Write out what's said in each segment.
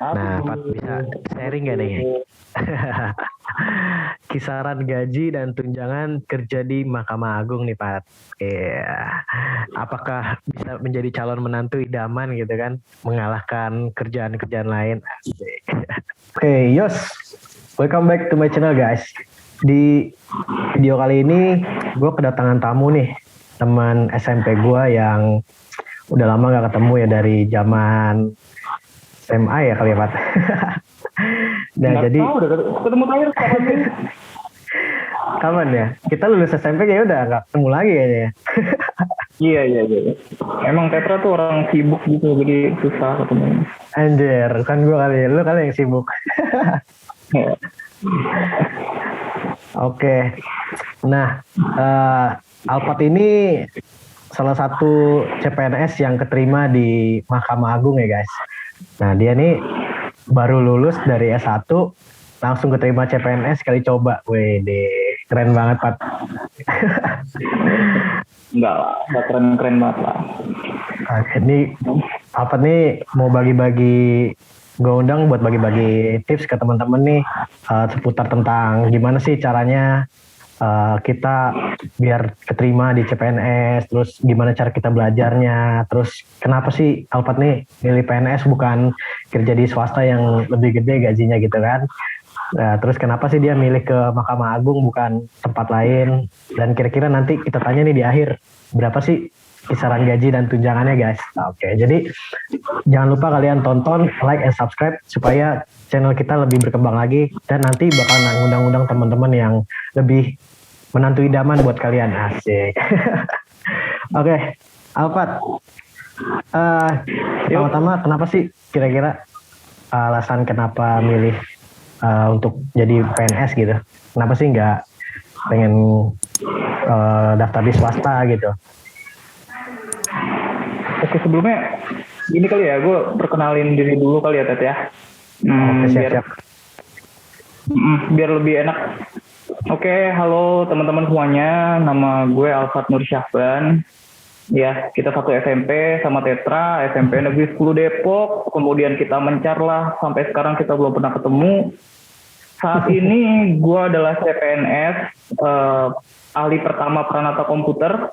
Nah, Pat bisa sharing gak nih? Kisaran gaji dan tunjangan kerja di Mahkamah Agung nih, Pat. Iya. Apakah bisa menjadi calon menantu idaman gitu kan? Mengalahkan kerjaan-kerjaan lain. Asik. Oke, Yos. Welcome back to my channel, guys. Di video kali ini, gue kedatangan tamu nih. Teman SMP gue yang udah lama gak ketemu ya dari zaman SMA ya kali ya, Pat. Nah, Nggak jadi tahu udah ketemu terakhir kapan sih? kapan ya? Kita lulus SMP kayaknya udah nggak ketemu lagi kayaknya ya. Iya. Emang Tetra tuh orang sibuk gitu, jadi susah ketemu. Anjir, kan gue kali, lu kali yang sibuk. Ya. Oke, nah Alphard ini salah satu CPNS yang keterima di Mahkamah Agung ya guys. Nah dia nih baru lulus dari S1 langsung keterima CPNS kali coba. Wede, keren banget Pat. Enggak lah, nggak keren-keren banget lah. Nah, ini apa nih mau bagi-bagi, gue undang buat bagi-bagi tips ke teman-teman nih seputar tentang gimana sih caranya kita biar keterima di CPNS, terus gimana cara kita belajarnya, terus kenapa sih Alphard nih milih PNS bukan kerja di swasta yang lebih gede gajinya gitu kan. Nah, terus kenapa sih dia milih ke Mahkamah Agung bukan tempat lain, dan kira-kira nanti kita tanya nih di akhir berapa sih kisaran gaji dan tunjangannya guys. Oke, jadi jangan lupa kalian tonton, like, and subscribe supaya channel kita lebih berkembang lagi dan nanti bakal ngundang-undang teman-teman yang lebih menantu idaman buat kalian. Asik. Oke, Alphard, pertama-tama kenapa sih kira-kira alasan kenapa milih untuk jadi PNS gitu? Kenapa sih nggak pengen daftar di swasta gitu? Oke, sebelumnya gini kali ya, gue perkenalin diri dulu kali ya Tet ya. Oke, siap-siap. Biar lebih enak. Oke, halo teman-teman semuanya, nama gue Alphard Nur Syahban. Ya, kita satu SMP sama Tetra, SMP Negeri 10 Depok, kemudian kita mencar lah, sampai sekarang kita belum pernah ketemu. Saat ini gue adalah CPNS, ahli pertama Pranata Komputer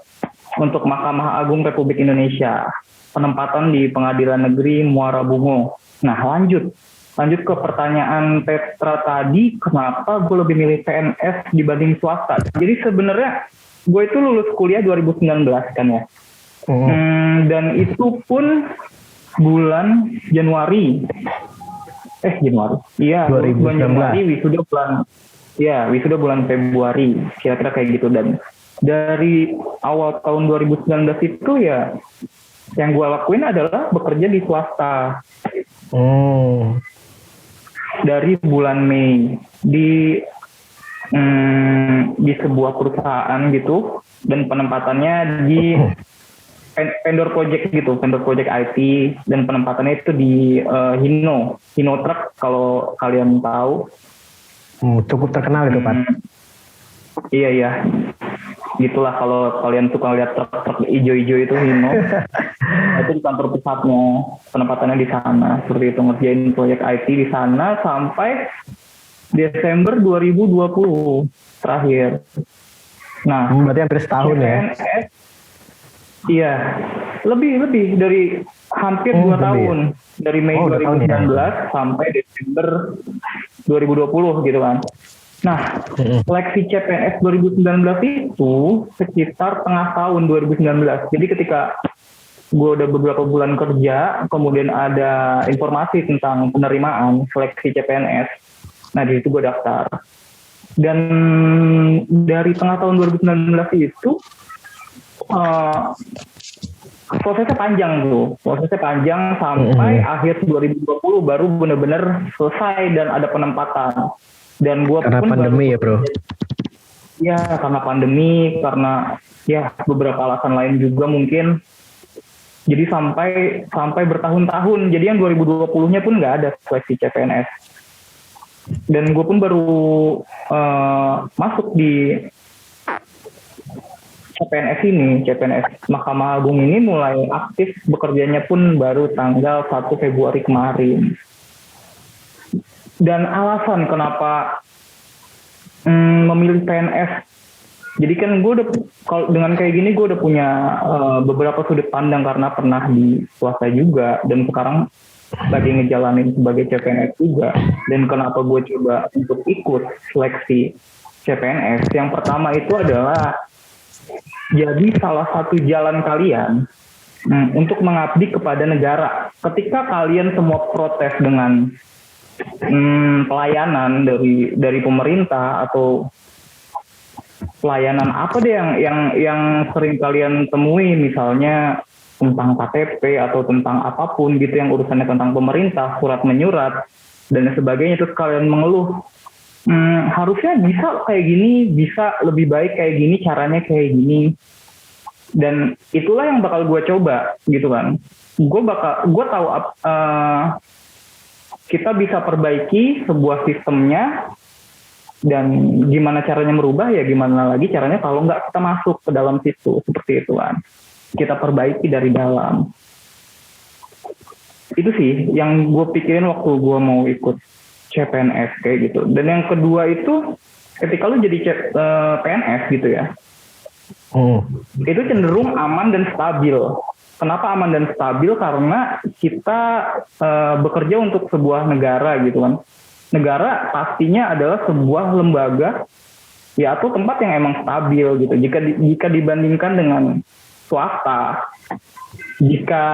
untuk Mahkamah Agung Republik Indonesia, penempatan di Pengadilan Negeri Muara Bungo. Nah, lanjut ke pertanyaan Petra tadi, kenapa gue lebih milih PNS dibanding swasta? Jadi sebenarnya gue itu lulus kuliah 2019 kan ya, dan itu pun bulan Januari. Iya, 2019. bulan Januari, wisuda bulan Februari, kira-kira kayak gitu. Dan dari awal tahun 2019 itu ya yang gue lakuin adalah bekerja di swasta. Dari bulan Mei di sebuah perusahaan gitu, dan penempatannya di vendor project IT, dan penempatannya itu di Hino Truck kalau kalian tahu. Cukup terkenal itu Pak. Iya. Gitulah kalau kalian suka lihat truk hijau-hijau itu Hino. Itu di kantor pusatnya, penempatannya di sana. Seperti itu, ngerjain proyek IT di sana sampai Desember 2020 terakhir. Nah, berarti hampir setahun ya? Iya, lebih dari hampir 2 tahun. Dari Mei 2019 sampai Desember 2020 gitu kan. Nah, seleksi CPNS 2019 itu sekitar tengah tahun 2019. Jadi ketika gue udah beberapa bulan kerja, kemudian ada informasi tentang penerimaan seleksi CPNS. Nah, di situ gue daftar. Dan dari tengah tahun 2019 itu prosesnya panjang sampai akhir 2020 baru benar-benar selesai dan ada penempatan. Dan gue karena pun pandemi ya bro? Ya, karena pandemi, karena ya beberapa alasan lain juga mungkin. Jadi sampai bertahun-tahun. Jadi yang 2020-nya pun nggak ada seleksi CPNS. Dan gue pun baru masuk di CPNS Mahkamah Agung ini mulai aktif bekerjanya pun baru tanggal 1 Februari kemarin. dan alasan kenapa memilih PNS. Jadi kan gue udah, kalau dengan kayak gini gue udah punya beberapa sudut pandang karena pernah di swasta juga dan sekarang lagi ngejalanin sebagai CPNS juga. Dan kenapa gue coba untuk ikut seleksi CPNS? Yang pertama itu adalah jadi salah satu jalan kalian untuk mengabdi kepada negara. Ketika kalian semua protes dengan pelayanan dari pemerintah atau pelayanan apa deh yang sering kalian temui, misalnya tentang KTP atau tentang apapun gitu yang urusannya tentang pemerintah, surat menyurat dan sebagainya, terus kalian mengeluh, harusnya bisa kayak gini, bisa lebih baik kayak gini, caranya kayak gini. Dan itulah yang bakal gue coba gitu kan. Gue tahu kita bisa perbaiki sebuah sistemnya. Dan gimana caranya merubah, ya gimana lagi caranya kalau nggak kita masuk ke dalam situ, seperti itu kan. Kita perbaiki dari dalam. Itu sih yang gue pikirin waktu gue mau ikut CPNS kayak gitu. Dan yang kedua itu ketika lu jadi PNS gitu ya, itu cenderung aman dan stabil. Kenapa aman dan stabil? Karena kita bekerja untuk sebuah negara gitu kan. Negara pastinya adalah sebuah lembaga ya atau tempat yang emang stabil gitu. Jika dibandingkan dengan swasta, jika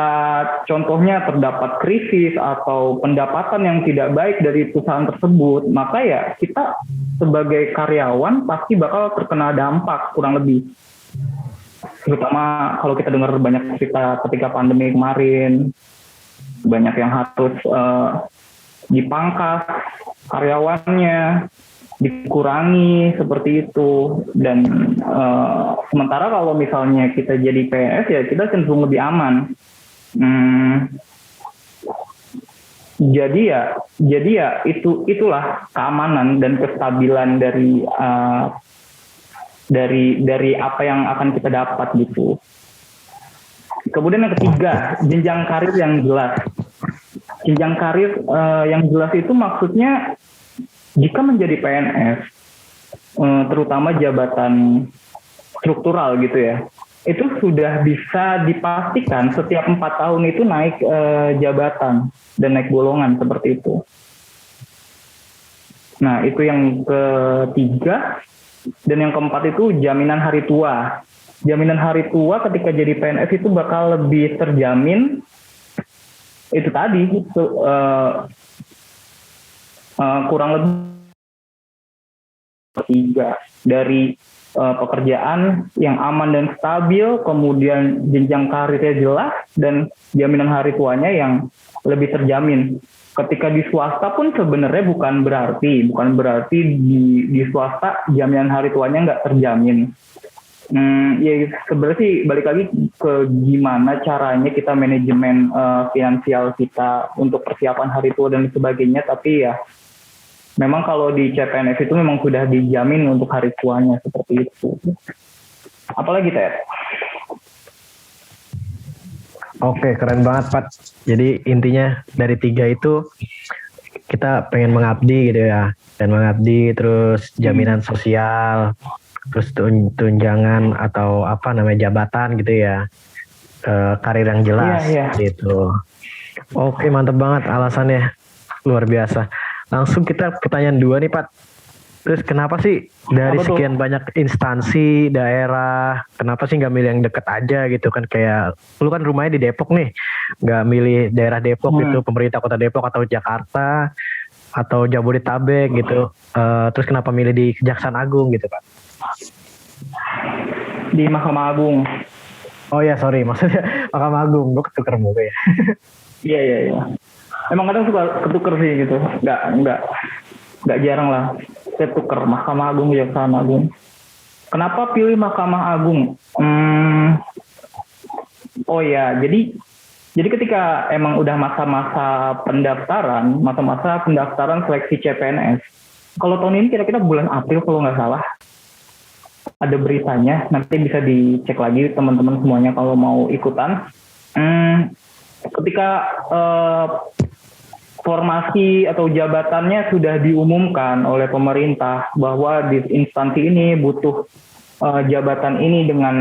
contohnya terdapat krisis atau pendapatan yang tidak baik dari perusahaan tersebut, maka ya kita sebagai karyawan pasti bakal terkena dampak kurang lebih. Terutama kalau kita dengar banyak cerita ketika pandemi kemarin, banyak yang harus dipangkas karyawannya, dikurangi seperti itu. Dan sementara kalau misalnya kita jadi PNS ya kita cenderung lebih aman. Jadi ya itulah keamanan dan kestabilan dari apa yang akan kita dapat gitu. Kemudian yang ketiga, jenjang karir yang jelas. Jenjang karir yang jelas itu maksudnya jika menjadi PNS, terutama jabatan struktural gitu ya, itu sudah bisa dipastikan setiap 4 tahun itu naik jabatan dan naik golongan seperti itu. Nah itu yang ketiga. Dan yang keempat itu jaminan hari tua. Jaminan hari tua ketika jadi PNS itu bakal lebih terjamin. Itu tadi kurang lebih tiga dari pekerjaan yang aman dan stabil, kemudian jenjang karirnya jelas, dan jaminan hari tuanya yang lebih terjamin. Ketika di swasta pun sebenarnya bukan berarti di swasta jaminan hari tuanya nggak terjamin. Ya sebenarnya sih balik lagi ke gimana caranya kita manajemen finansial kita untuk persiapan hari tua dan sebagainya. Tapi ya memang kalau di CPNS itu memang sudah dijamin untuk hari tuanya seperti itu. Apalagi Ted? Oke, keren banget Pat. Jadi intinya dari 3 itu kita pengen mengabdi gitu ya, dan mengabdi, terus jaminan sosial, terus tunjangan atau apa namanya jabatan gitu ya, karir yang jelas gitu. Oke, mantep banget alasannya, luar biasa. Langsung kita pertanyaan 2 nih Pat. Terus kenapa sih dari sekian banyak instansi daerah, kenapa sih nggak milih yang deket aja gitu kan? Kayak lu kan rumahnya di Depok nih, nggak milih daerah Depok gitu, pemerintah kota Depok atau Jakarta atau Jabodetabek gitu. Terus kenapa milih di Kejaksaan Agung gitu Pak? Di Mahkamah Agung. Oh ya sorry, maksudnya Mahkamah Agung, gue ketuker mulu ya. Iya. Emang kadang suka ketuker sih gitu, nggak jarang lah. Saya tuker Mahkamah Agung, Kejaksaan Agung. Kenapa pilih Mahkamah Agung? Oh ya, jadi ketika emang udah masa-masa pendaftaran seleksi CPNS. Kalau tahun ini kira-kira bulan April kalau nggak salah, ada beritanya. Nanti bisa dicek lagi teman-teman semuanya kalau mau ikutan. Ketika formasi atau jabatannya sudah diumumkan oleh pemerintah bahwa di instansi ini butuh jabatan ini dengan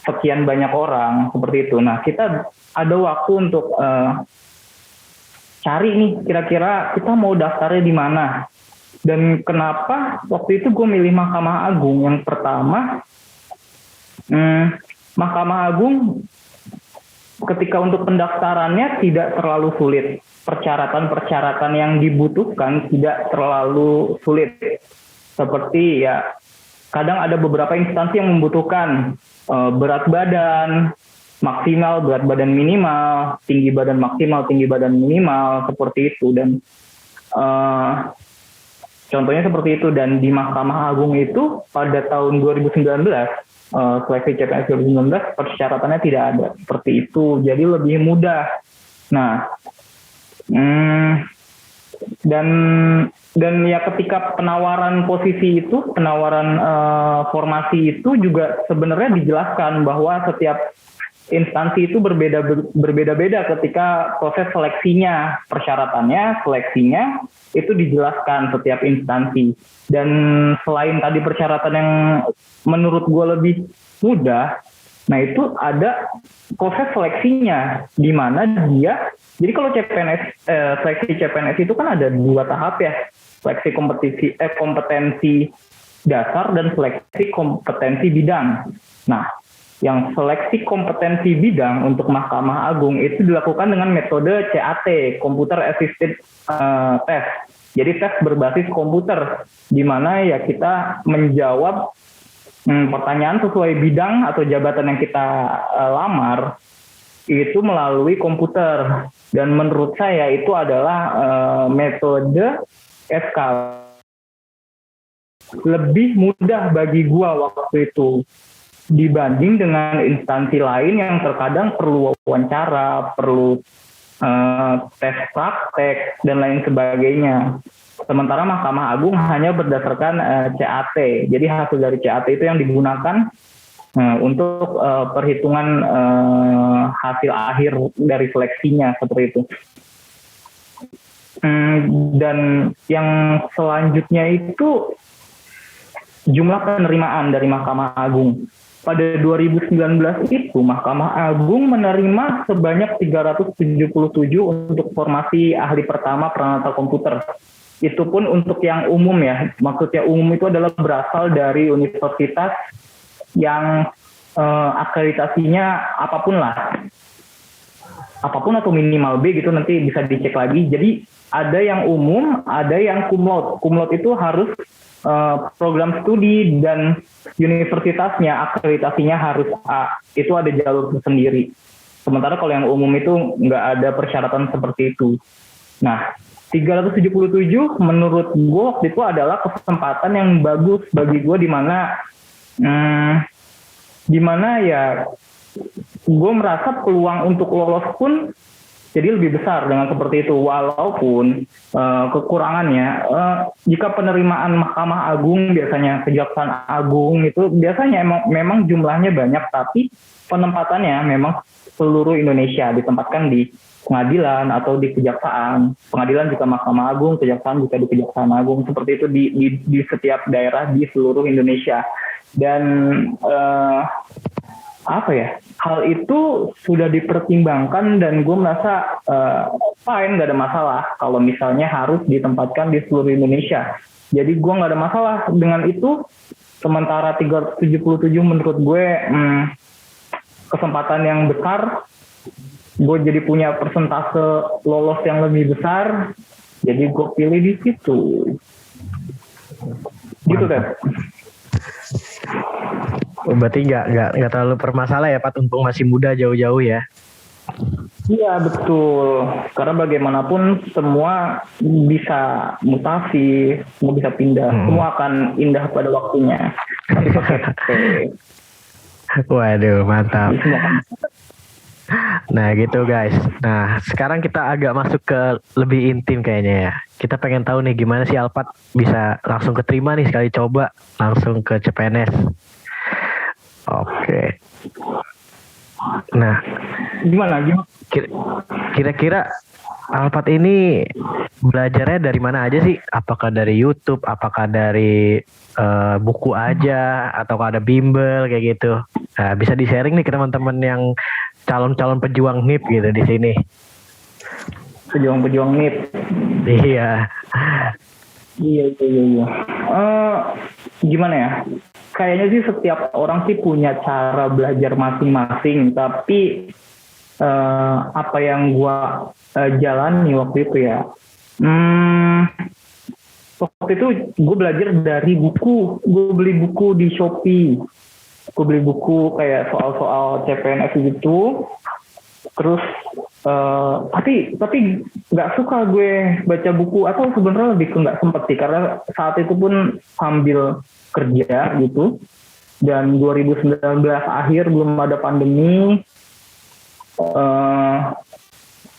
sekian banyak orang seperti itu. Nah, kita ada waktu untuk cari nih kira-kira kita mau daftarnya di mana. Dan kenapa waktu itu gue milih Mahkamah Agung? Yang pertama, Mahkamah Agung ketika untuk pendaftarannya tidak terlalu sulit. Persyaratan-persyaratan yang dibutuhkan tidak terlalu sulit. Seperti ya, kadang ada beberapa instansi yang membutuhkan berat badan maksimal, berat badan minimal, tinggi badan maksimal, tinggi badan minimal, seperti itu. Dan contohnya seperti itu. Dan di Mahkamah Agung itu pada tahun 2019, seleksi CPNS 2019, persyaratannya tidak ada seperti itu. Jadi lebih mudah. Nah, dan ya ketika penawaran posisi itu, penawaran formasi itu juga sebenarnya dijelaskan bahwa setiap instansi itu berbeda-beda ketika proses seleksinya, persyaratannya, seleksinya itu dijelaskan setiap instansi. Dan selain tadi persyaratan yang menurut gue lebih mudah, nah itu ada proses seleksinya di mana dia. Jadi kalau seleksi CPNS itu kan ada 2 tahap ya, seleksi kompetensi dasar dan seleksi kompetensi bidang. Nah, yang seleksi kompetensi bidang untuk Mahkamah Agung itu dilakukan dengan metode CAT, Computer Assisted Test. Jadi tes berbasis komputer, di mana ya kita menjawab pertanyaan sesuai bidang atau jabatan yang kita lamar itu melalui komputer. Dan menurut saya itu adalah metode SK lebih mudah bagi gua waktu itu dibanding dengan instansi lain yang terkadang perlu wawancara, perlu tes praktek dan lain sebagainya. Sementara Mahkamah Agung hanya berdasarkan CAT. Jadi hasil dari CAT itu yang digunakan untuk perhitungan hasil akhir dari seleksinya seperti itu. Dan yang selanjutnya itu jumlah penerimaan dari Mahkamah Agung. Pada 2019 itu Mahkamah Agung menerima sebanyak 377 untuk formasi ahli pertama peranata komputer. Itu pun untuk yang umum ya. Maksudnya umum itu adalah berasal dari universitas yang akreditasinya apapun lah. Apapun atau minimal B gitu, nanti bisa dicek lagi. Jadi ada yang umum, ada yang cum laude. Cum laude itu harus program studi dan universitasnya akreditasinya harus A. Itu ada jalur tersendiri. Sementara kalau yang umum itu nggak ada persyaratan seperti itu. Nah, 377 menurut gue waktu itu adalah kesempatan yang bagus bagi gue, di mana ya gue merasa peluang untuk lolos pun jadi lebih besar dengan seperti itu. Walaupun kekurangannya, jika penerimaan Mahkamah Agung biasanya Kejaksaan Agung itu biasanya memang jumlahnya banyak, tapi penempatannya memang seluruh Indonesia, ditempatkan di pengadilan atau di kejaksaan. Pengadilan juga Mahkamah Agung, kejaksaan juga di Kejaksaan Agung. Seperti itu di setiap daerah di seluruh Indonesia. Dan hal itu sudah dipertimbangkan dan gue merasa fine, gak ada masalah kalau misalnya harus ditempatkan di seluruh Indonesia. Jadi gue gak ada masalah dengan itu. Sementara 377 menurut gue kesempatan yang besar, gue jadi punya persentase lolos yang lebih besar, jadi gue pilih di situ. Gitu deh. Berarti nggak terlalu bermasalah ya Pak, untung masih muda jauh-jauh ya. Iya betul, karena bagaimanapun semua bisa mutasi, semua bisa pindah, semua akan indah pada waktunya. Waduh, mantap. Nah gitu guys. Nah sekarang kita agak masuk ke lebih intim kayaknya ya. Kita pengen tahu nih gimana sih Alphard bisa langsung keterima nih sekali coba langsung ke CPNS. Oke. Nah Gimana? Kira-kira Alpat ini belajarnya dari mana aja sih? Apakah dari YouTube, apakah dari buku aja, atau ada bimbel kayak gitu? Nah, bisa di-sharing nih ke teman-teman yang calon-calon pejuang NIP gitu di sini. Pejuang-pejuang NIP. Iya. Iya. Gimana ya? Kayaknya sih setiap orang sih punya cara belajar masing-masing. Tapi apa yang gua jalani waktu itu ya. Waktu itu gue belajar dari buku. Gue beli buku di Shopee. Gue beli buku kayak soal-soal CPNS gitu. Terus tapi nggak suka gue baca buku, atau sebenarnya lebih ke nggak sempet sih, karena saat itu pun sambil kerja gitu, dan 2019 akhir belum ada pandemi,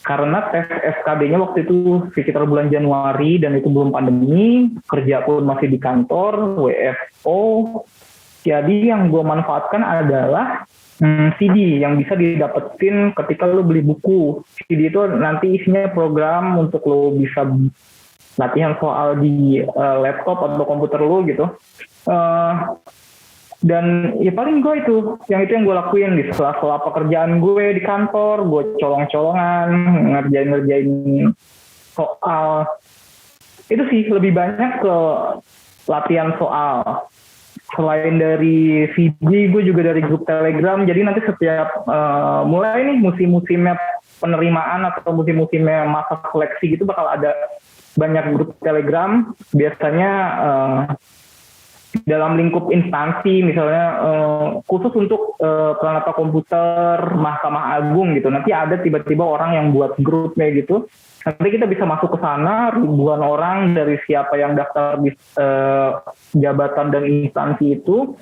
karena tes SKB-nya waktu itu sekitar bulan Januari dan itu belum pandemi, kerja pun masih di kantor WFO. Jadi yang gue manfaatkan adalah CD yang bisa didapetin ketika lo beli buku. CD itu nanti isinya program untuk lo bisa latihan soal di laptop atau komputer lo gitu. Dan ya paling gue itu yang gue lakuin di sela-sela pekerjaan gue di kantor. Gue colong-colongan, ngerjain soal. Itu sih lebih banyak ke latihan soal. Selain dari VG, gue juga dari grup Telegram. Jadi nanti setiap mulai nih musim-musimnya penerimaan atau musim-musimnya masa seleksi gitu bakal ada banyak grup Telegram. Biasanya dalam lingkup instansi, misalnya khusus untuk Pranata Komputer, Mahkamah Agung gitu. Nanti ada tiba-tiba orang yang buat grupnya gitu. Nanti kita bisa masuk ke sana, ribuan orang dari siapa yang daftar di jabatan dan instansi itu.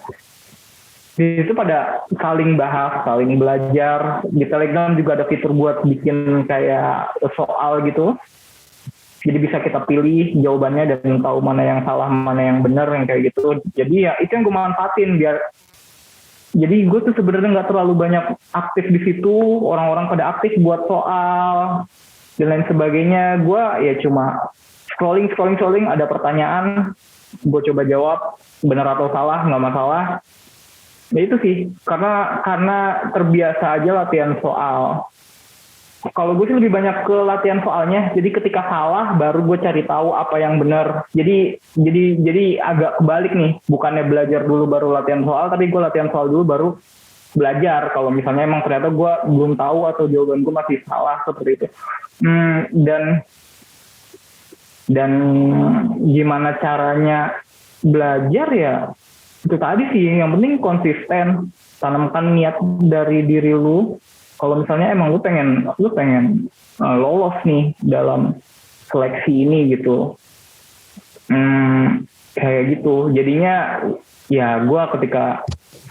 Di situ pada saling bahas, saling belajar. Di Telegram juga ada fitur buat bikin kayak soal gitu. Jadi bisa kita pilih jawabannya dan tahu mana yang salah, mana yang benar, yang kayak gitu. Jadi ya itu yang gue manfaatin biar. Jadi gue tuh sebenarnya nggak terlalu banyak aktif di situ. Orang-orang pada aktif buat soal dan lain sebagainya. Gue ya cuma scrolling, ada pertanyaan, gue coba jawab, benar atau salah, nggak masalah. Ya itu sih, karena terbiasa aja latihan soal. Kalau gue sih lebih banyak ke latihan soalnya. Jadi ketika salah, baru gue cari tahu apa yang benar. Jadi agak kebalik nih, bukannya belajar dulu baru latihan soal, tapi gue latihan soal dulu baru belajar. Kalau misalnya emang ternyata gue belum tahu atau jawaban gue masih salah seperti itu. Dan gimana caranya belajar ya itu tadi sih, yang penting konsisten, tanamkan niat dari diri lu. Kalau misalnya emang lu pengen lolos nih dalam seleksi ini gitu, kayak gitu. Jadinya ya gue ketika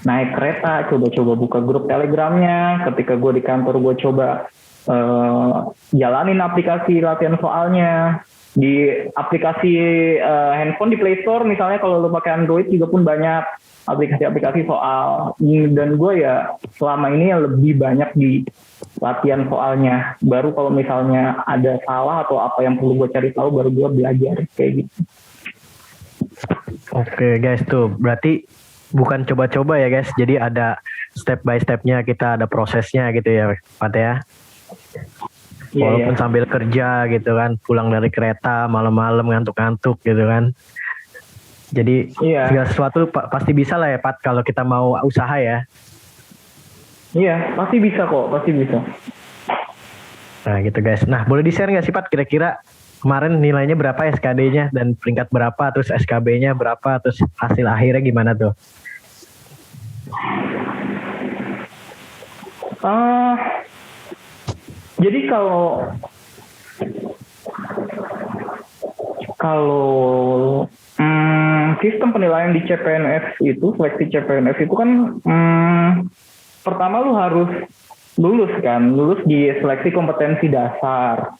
naik kereta coba buka grup Telegramnya, ketika gue di kantor gue coba jalanin aplikasi latihan soalnya. Di aplikasi handphone di Play Store misalnya, kalau lo pakai Android juga pun banyak aplikasi-aplikasi soal. Dan gue ya selama ini lebih banyak di latihan soalnya. Baru kalau misalnya ada salah atau apa yang perlu gue cari tahu, baru gue belajar kayak gitu. Oke guys, tuh berarti bukan coba-coba ya guys. Jadi ada step by stepnya, kita ada prosesnya gitu ya Pat ya. Walaupun sambil kerja gitu kan, pulang dari kereta malam-malam ngantuk-ngantuk gitu kan. Jadi segala sesuatu pasti bisa lah ya Pat, kalau kita mau usaha ya. Iya, pasti bisa kok, pasti bisa. Nah gitu guys. Nah boleh di-share nggak sih Pat, kira-kira kemarin nilainya berapa SKD-nya dan peringkat berapa, terus SKB-nya berapa, terus hasil akhirnya gimana tuh? Jadi kalau sistem penilaian di CPNS itu, seleksi CPNS itu kan pertama lu harus lulus di seleksi kompetensi dasar,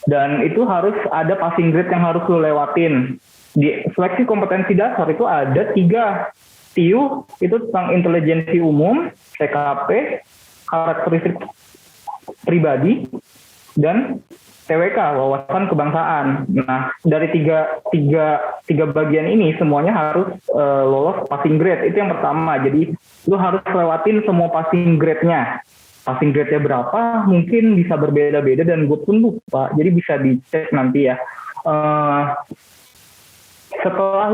dan itu harus ada passing grade yang harus lu lewatin. Di seleksi kompetensi dasar itu ada 3 TIU, itu tentang intelijensi umum, TKP, karakteristik pribadi, dan TWK, wawasan kebangsaan. Nah, dari tiga bagian ini semuanya harus lolos passing grade. Itu yang pertama. Jadi lu harus lewatin semua passing grade-nya. Passing grade-nya berapa? Mungkin bisa berbeda-beda dan gue pun lupa. Jadi bisa dicek nanti ya. Setelah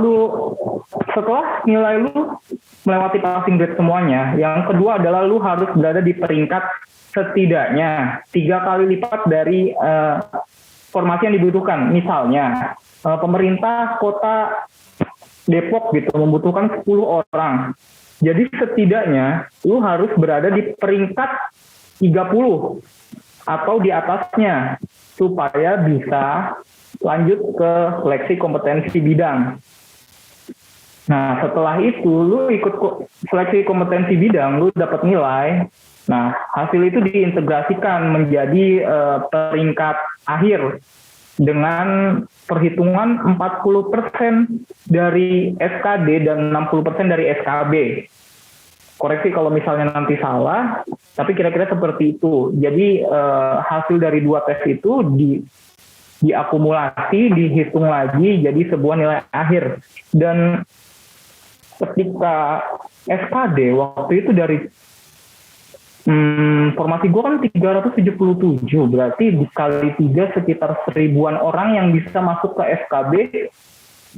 nilai lu melewati passing grade semuanya, yang kedua adalah lu harus berada di peringkat setidaknya 3 kali lipat dari formasi yang dibutuhkan. Misalnya pemerintah kota Depok gitu membutuhkan 10 orang. Jadi setidaknya lu harus berada di peringkat 30 atau di atasnya supaya bisa lanjut ke seleksi kompetensi bidang. Nah, setelah itu lu ikut seleksi kompetensi bidang, lu dapat nilai. Nah, hasil itu diintegrasikan menjadi peringkat akhir dengan perhitungan 40% dari SKD dan 60% dari SKB. Koreksi kalau misalnya nanti salah, tapi kira-kira seperti itu. Jadi hasil dari 2 tes itu diakumulasi, dihitung lagi jadi sebuah nilai akhir. Dan ketika SKD waktu itu dari formasi gue kan 377, berarti dikali 3 sekitar 1000-an orang yang bisa masuk ke SKB,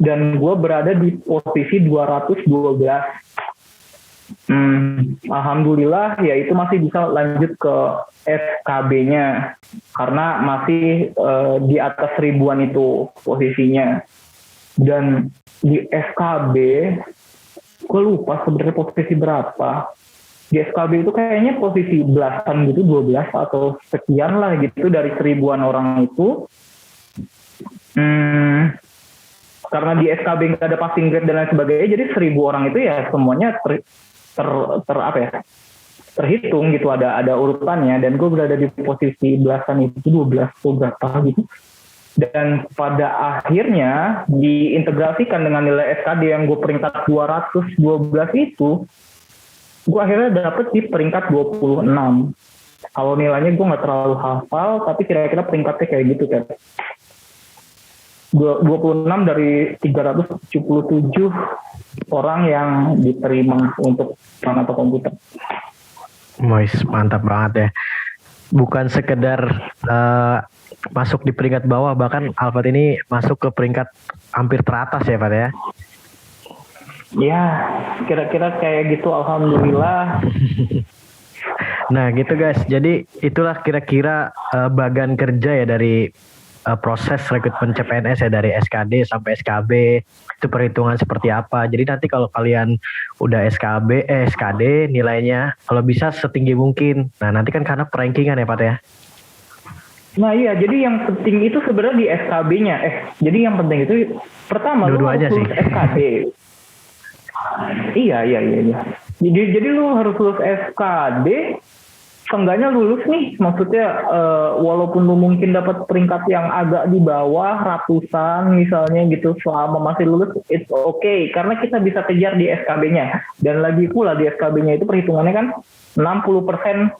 dan gue berada di posisi 212. Alhamdulillah ya itu masih bisa lanjut ke SKB-nya karena masih di atas 1000-an itu posisinya. Dan di SKB gue lupa sebenarnya posisi berapa. Di SKB itu kayaknya posisi belasan gitu, 12 atau sekian lah gitu dari 1000-an orang itu. Karena di SKB nggak ada passing grade dan lain sebagainya, jadi 1000 orang itu ya semuanya terhitung gitu, ada urutannya, dan gue berada di posisi belasan itu, 12 atau berapa gitu. Dan pada akhirnya diintegrasikan dengan nilai SKD yang gue peringkat 212 itu, gue akhirnya dapet di peringkat 26. Kalau nilainya gue nggak terlalu hafal, tapi kira-kira peringkatnya kayak gitu kan. 26 dari 377 orang yang diterima untuk atau komputer. Mantap banget ya. Bukan sekedar masuk di peringkat bawah, bahkan Alfat ini masuk ke peringkat hampir teratas ya Pak ya. Ya, kira-kira kayak gitu, alhamdulillah. Nah gitu guys, jadi itulah kira-kira bagan kerja ya dari proses rekrutmen CPNS ya, dari SKD sampai SKB, itu perhitungan seperti apa. Jadi nanti kalau kalian udah SKD nilainya kalau bisa setinggi mungkin. Nah nanti kan karena perankingan ya Pak ya. Nah iya, jadi yang penting itu sebenarnya di SKB-nya. Jadi yang penting itu pertama lu harus lulus SKD. Iya. Jadi lu harus lulus SKD, seenggaknya lulus nih, maksudnya walaupun lu mungkin dapat peringkat yang agak di bawah ratusan misalnya gitu, selama masih lulus it's okay, karena kita bisa kejar di SKB-nya. Dan lagi pula di SKB-nya itu perhitungannya kan 60%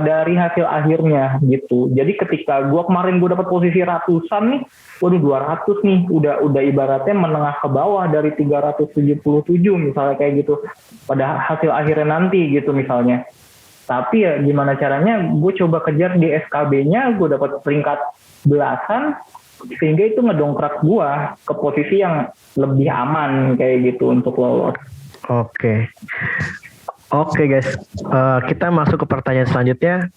dari hasil akhirnya gitu. Jadi ketika kemarin gue dapat posisi ratusan nih, waduh 200 nih, udah ibaratnya menengah ke bawah dari 377 misalnya kayak gitu pada hasil akhirnya nanti gitu misalnya. Tapi ya gimana caranya gue coba kejar di SKB-nya, gue dapat peringkat belasan, sehingga itu ngedongkrak gue ke posisi yang lebih aman kayak gitu untuk lolos. Oke guys, kita masuk ke pertanyaan selanjutnya.